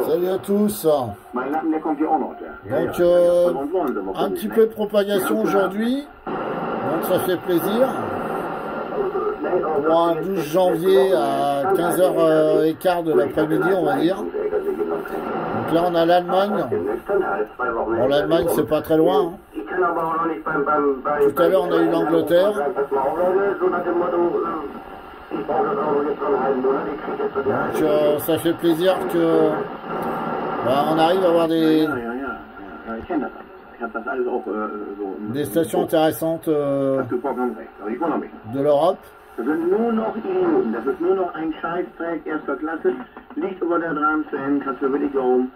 Salut à tous. Donc un petit peu de propagation aujourd'hui, donc ça fait plaisir. Pour un 12 janvier à 15h15 de l'après-midi, on va dire. Donc là on a l'Allemagne. Bon, l'Allemagne c'est pas très loin. Tout à l'heure on a eu l'Angleterre. Donc ça fait plaisir que on arrive à avoir des stations intéressantes de l'Europe. Das sind nur noch Idioten, das ist nur noch ein Scheißdreck erster Klasse, liegt über der dran zu Ende, kannst du wirklich glauben.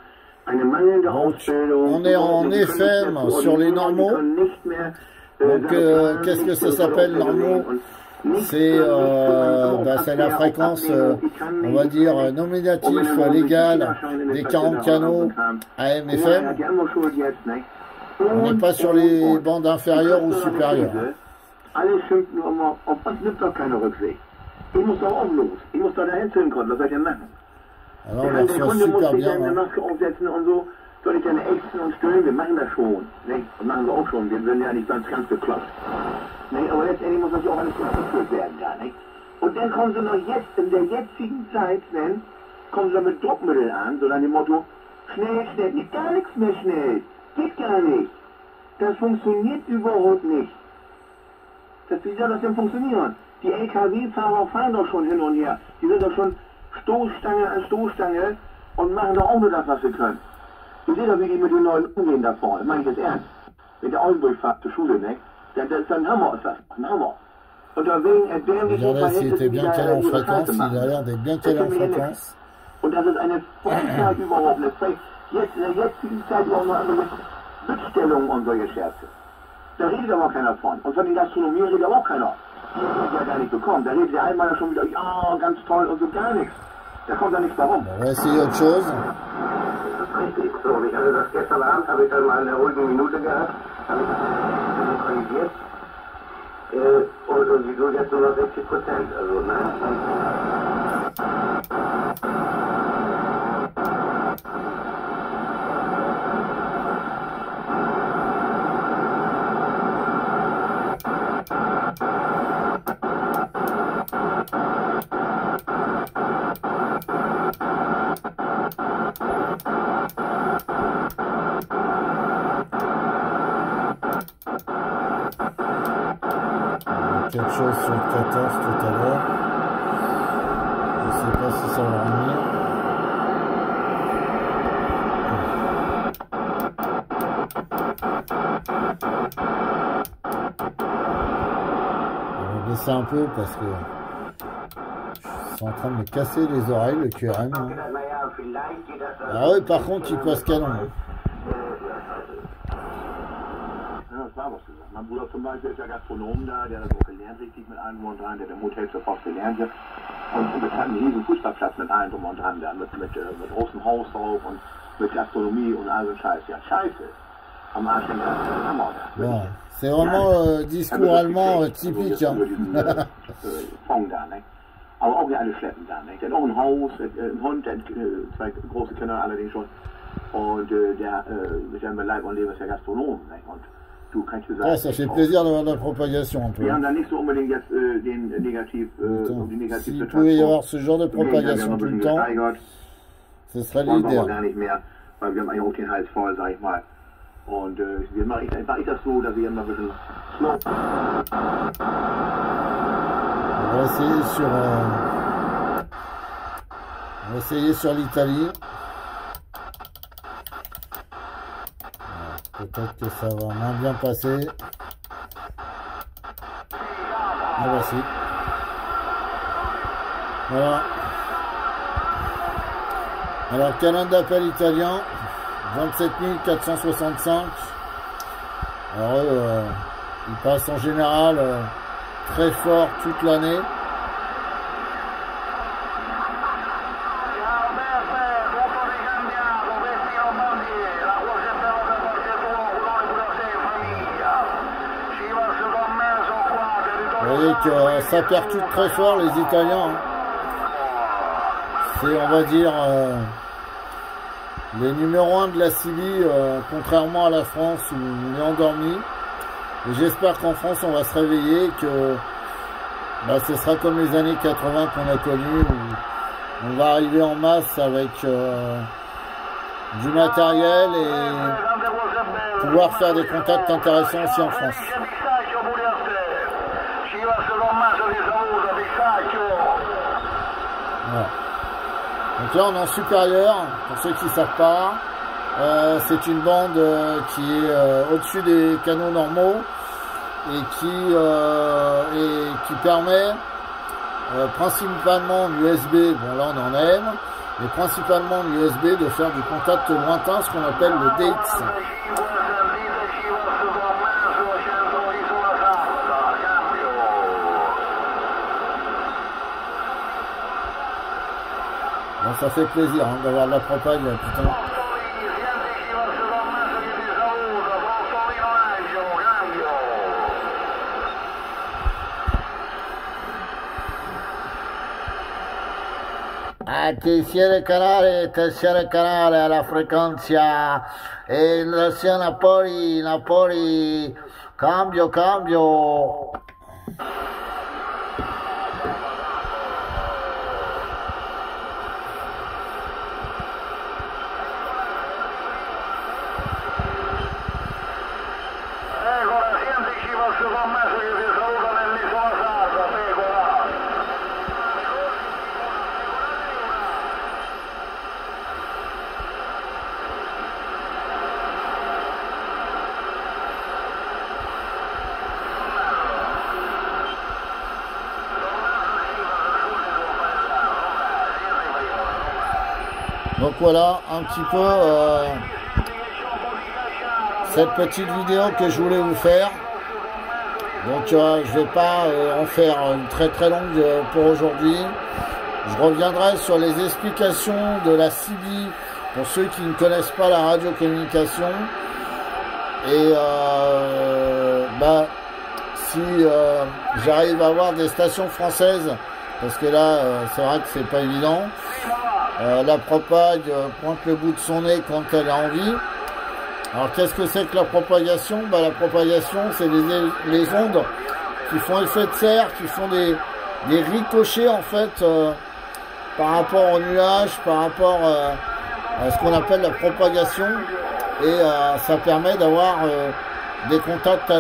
Eine mangelnde Ausbildung. On est en FM sur les normaux. Donc qu'est-ce que ça s'appelle normaux? C'est la fréquence, on va dire, nominatif légal des 40 canaux AM/FM. On n'est pas sur les bandes inférieures ou supérieures. Alle schimpfen nur immer, das nimmt doch keine Rücksicht. Ich muss doch auch los. Ich muss doch dahin zu den Kunden. Was soll ich denn machen? Alors, der Kunde muss sich eine Maske aufsetzen und so. Soll ich dann ächzen und stöhnen? Wir machen das schon. Ne? Das machen wir auch schon. Wir sind ja nicht ganz bekloppt. Ne? Aber letztendlich muss das ja auch alles geführt werden da. Ne? Und dann kommen sie noch jetzt, in der jetzigen Zeit, ne? Kommen sie mit Druckmitteln an, so nach dem Motto, schnell, schnell, geht gar nichts mehr schnell. Geht gar nicht. Das funktioniert überhaupt nicht. Wie soll das denn funktionieren? Die LKW-Fahrer fahren doch schon hin und her. Die sind doch schon Stoßstange an Stoßstange und machen doch auch nur das, was sie können. Ihr seht doch, wie die mit den Neuen umgehen da vorne. Meine ich das ernst? Wenn der Oldenburg fahrt zur Schule, ne? Das ist ein Hammer, ist das. Ein Hammer. Und da wegen erbärmlichen Verhältnissen, die da ihre Scheiße machen. Und das ist eine Frechheit überhaupt. Jetzt in der jetzigen Zeit auch noch andere Bittstellungen und solche Scherze. Da redet aber keiner von. Und von den Gastronomien redet aber auch keiner. Die haben ja gar nicht bekommen. Da redet der einmal schon wieder, ja, ganz toll und so gar nichts. Da kommt da nichts warum. On va essayer autre chose. Das ist richtig. So, ich hatte das gestern Abend, habe ich dann mal eine ruhige Minute gehabt, habe ich das synchronisiert. Und wieso jetzt nur noch 60%? Also, ne? Quelque chose sur le 14 tout à l'heure. Je ne sais pas si ça va revenir. On va baisser un peu parce que c'est en train de me casser les oreilles le QRM. Hein. Ah oui, par contre il passe canon. Hein. Mein Bruder zum Beispiel ist ja Gastronom da, der das auch gelernt, richtig mit allem drum und dran, der im Hotel sofort gelernt hat. Und wir hatten einen riesen Fußballplatz mit allem drum und dran, da, mit großem Haus drauf und mit Gastronomie und all so Scheiß. Ja, scheiße. Am Arsch den Hammer da. Ja, c'est vraiment discours allemand typique. Hein. Fong da, ne? Aber auch ja alle schleppen da, ne? Der hat auch ein Haus, ein Hund, der hat zwei große Kinder allerdings schon. Und der ist ja mit Leib und Leben ist ja Gastronom, ne? Und ah, ça fait plaisir d'avoir de la propagation un peu. S'il pouvait y avoir ce genre de propagation tout le temps, ce serait l'idéal. On va essayer sur l'Italie. Peut-être que ça va moins bien passer. Ah voici. Voilà. Alors, canal d'appel italien, 27 465. Alors, il passe en général très fort toute l'année. Vous voyez que ça percute très fort les Italiens. Hein. c'est, on va dire, les numéros 1 de la CB, contrairement à la France où on est endormi. Et j'espère qu'en France on va se réveiller, que bah, ce sera comme les années 80 qu'on a connues, où on va arriver en masse avec du matériel et pouvoir faire des contacts intéressants aussi en France. Voilà. Donc là on est en supérieur, pour ceux qui ne savent pas. C'est une bande qui est au-dessus des canaux normaux et qui permet principalement l'USB, bon là on est en AM, mais principalement l'USB de faire du contact lointain, ce qu'on appelle le DATS. Bon, ça fait plaisir hein, d'avoir de la propague, putain. Terziare canale alla frequenza e sia Napoli, cambio. Donc voilà un petit peu cette petite vidéo que je voulais vous faire. Donc je vais pas en faire une très longue pour aujourd'hui. Je reviendrai sur les explications de la CB pour ceux qui ne connaissent pas la radiocommunication. Et si j'arrive à avoir des stations françaises, parce que là c'est vrai que c'est pas évident. La propague pointe le bout de son nez quand elle a envie. Alors qu'est-ce que c'est que la propagation? La propagation, c'est les ondes qui font effet de serre, qui font des ricochets en fait par rapport aux nuages, par rapport à ce qu'on appelle la propagation. Et ça permet d'avoir des contacts à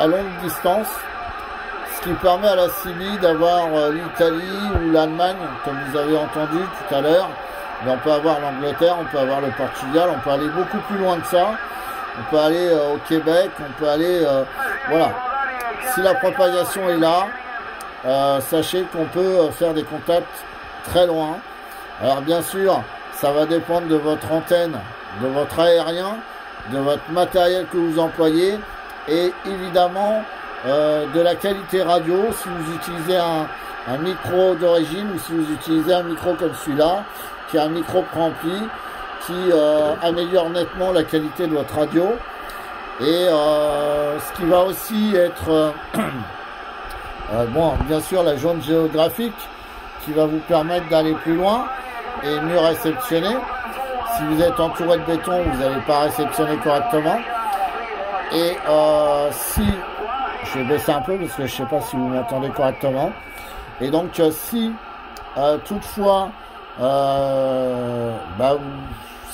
longue distance, ce qui permet à la CB d'avoir l'Italie ou l'Allemagne, comme vous avez entendu tout à l'heure. Mais on peut avoir l'Angleterre, on peut avoir le Portugal, on peut aller beaucoup plus loin que ça. On peut aller au Québec, on peut aller... voilà. Si la propagation est là, sachez qu'on peut faire des contacts très loin. Alors bien sûr, ça va dépendre de votre antenne, de votre aérien, de votre matériel que vous employez et évidemment de la qualité radio, si vous utilisez un micro d'origine ou si vous utilisez un micro comme celui-là, qui est un micro préampli, qui améliore nettement la qualité de votre radio. Et ce qui va aussi être, bon, bien sûr, la zone géographique, qui va vous permettre d'aller plus loin et mieux réceptionner. Si vous êtes entouré de béton, vous n'allez pas réceptionner correctement. Et si... Je vais baisser un peu parce que je ne sais pas si vous m'entendez correctement. Et donc si toutefois ça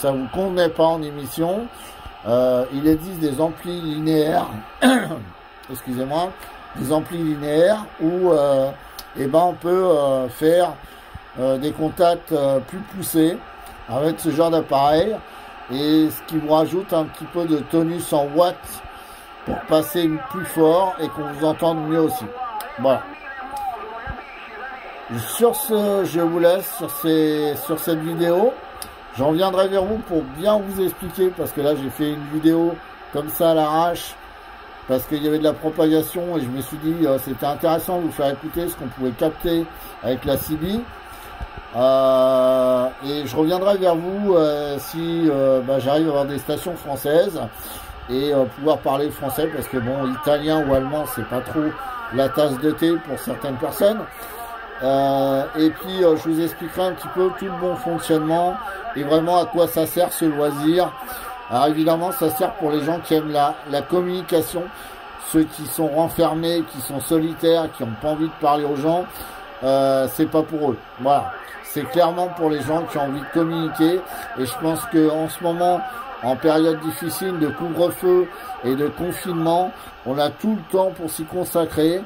vous convenait pas en émission, il existe des amplis linéaires, excusez-moi, des amplis linéaires où on peut faire des contacts plus poussés avec ce genre d'appareil, et ce qui vous rajoute un petit peu de tonus en watts pour passer plus fort et qu'on vous entende mieux aussi. Voilà. Sur ce, je vous laisse sur cette vidéo. J'en reviendrai vers vous pour bien vous expliquer, parce que là j'ai fait une vidéo comme ça à l'arrache, parce qu'il y avait de la propagation et je me suis dit c'était intéressant de vous faire écouter ce qu'on pouvait capter avec la CB. Et je reviendrai vers vous si j'arrive à avoir des stations françaises et pouvoir parler français, parce que bon, italien ou allemand c'est pas trop la tasse de thé pour certaines personnes. Et puis je vous expliquerai un petit peu tout le bon fonctionnement et vraiment à quoi ça sert ce loisir. Alors évidemment ça sert pour les gens qui aiment la communication, ceux qui sont renfermés, qui sont solitaires, qui n'ont pas envie de parler aux gens, c'est pas pour eux. Voilà, c'est clairement pour les gens qui ont envie de communiquer. Et je pense que en ce moment, en période difficile de couvre-feu et de confinement, on a tout le temps pour s'y consacrer.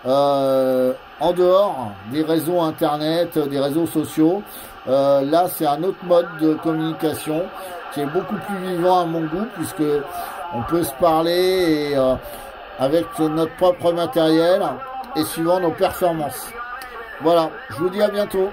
En dehors des réseaux internet, des réseaux sociaux, là c'est un autre mode de communication qui est beaucoup plus vivant à mon goût, puisque on peut se parler et, avec notre propre matériel et suivant nos performances. Voilà, je vous dis à bientôt.